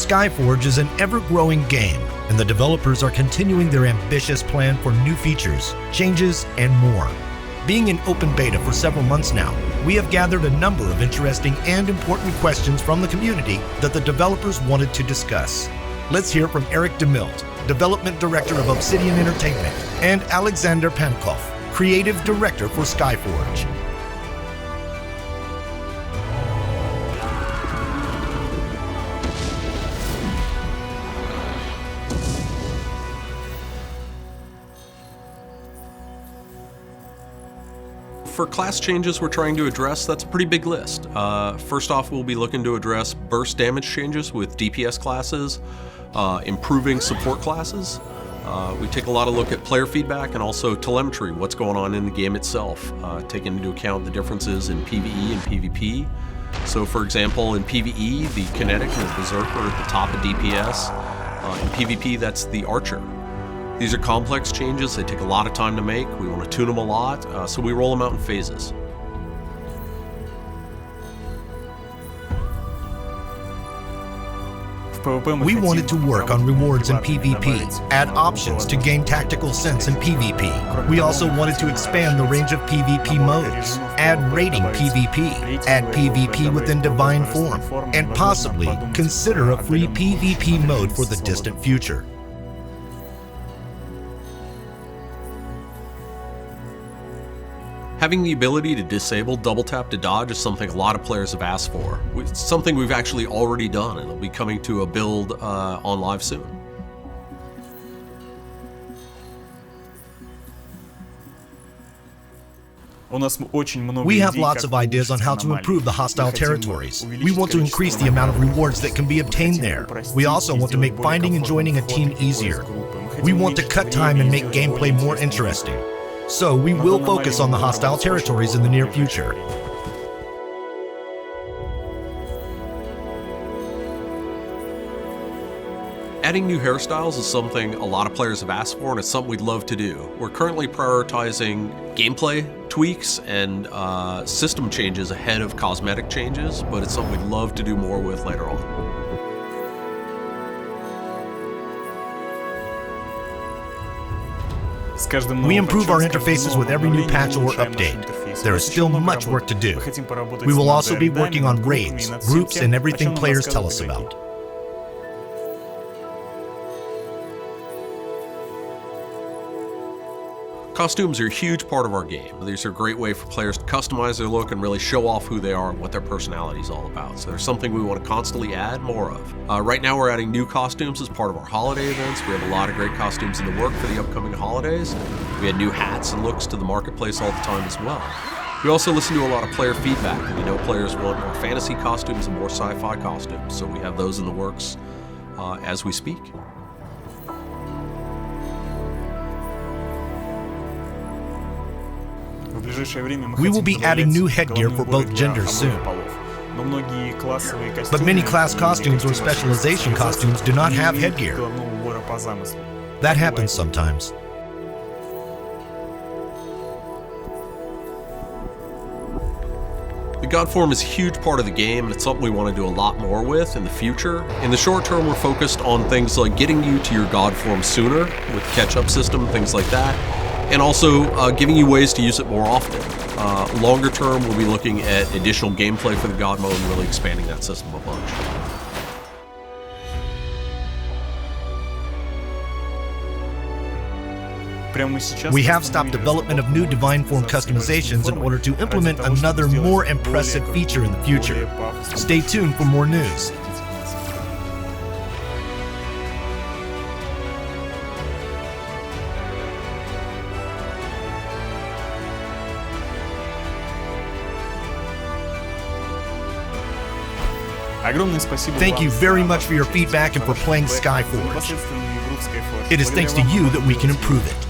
Skyforge is an ever-growing game, and the developers are continuing their ambitious plan for new features, changes, and more. Being in open beta for several months now, we have gathered a number of interesting and important questions from the community that the developers wanted to discuss. Let's hear from Eric DeMilt, Development Director of Obsidian Entertainment, and Alexander Pankov, Creative Director for Skyforge. For class changes we're trying to address, that's a pretty big list. First off, we'll be looking to address burst damage changes with DPS classes, improving support classes. We take a lot of look at player feedback and also telemetry, what's going on in the game itself, taking into account the differences in PvE and PvP. So for example, in PvE, the Kinetic and the Berserker are at the top of DPS. In PvP, that's the Archer. These are complex changes, they take a lot of time to make, we want to tune them a lot, so we roll them out in phases. We wanted to work on rewards in PvP, add options to gain tactical sense in PvP. We also wanted to expand the range of PvP modes, add raiding PvP, add PvP within Divine Form, and possibly consider a free PvP mode for the distant future. Having the ability to disable double tap to dodge is something a lot of players have asked for. It's something we've actually already done, and it'll be coming to a build on live soon. We have lots of ideas on how to improve the hostile territories. We want to increase the amount of rewards that can be obtained there. We also want to make finding and joining a team easier. We want to cut time and make gameplay more interesting. So we will focus on the hostile territories in the near future. Adding new hairstyles is something a lot of players have asked for, and it's something we'd love to do. We're currently prioritizing gameplay tweaks and system changes ahead of cosmetic changes, but it's something we'd love to do more with later on. We improve our interfaces with every new patch or update. There is still much work to do. We will also be working on raids, groups, and everything players tell us about. Costumes are a huge part of our game. These are a great way for players to customize their look and really show off who they are and what their personality is all about. So there's something we want to constantly add more of. Right now we're adding new costumes as part of our holiday events. We have a lot of great costumes in the work for the upcoming holidays. We add new hats and looks to the marketplace all the time as well. We also listen to a lot of player feedback, and we know players want more fantasy costumes and more sci-fi costumes, so we have those in the works as we speak. We will be adding new headgear for both genders soon. But many class costumes or specialization costumes do not have headgear. That happens sometimes. The God form is a huge part of the game, and it's something we want to do a lot more with in the future. In the short term, we're focused on things like getting you to your God form sooner with catch-up system, things like that, and also giving you ways to use it more often. Longer term, we'll be looking at additional gameplay for the God mode and really expanding that system a bunch. We have stopped development of new Divine Form customizations in order to implement another more impressive feature in the future. Stay tuned for more news. Thank you very much for your feedback and for playing Skyforge. It is thanks to you that we can improve it.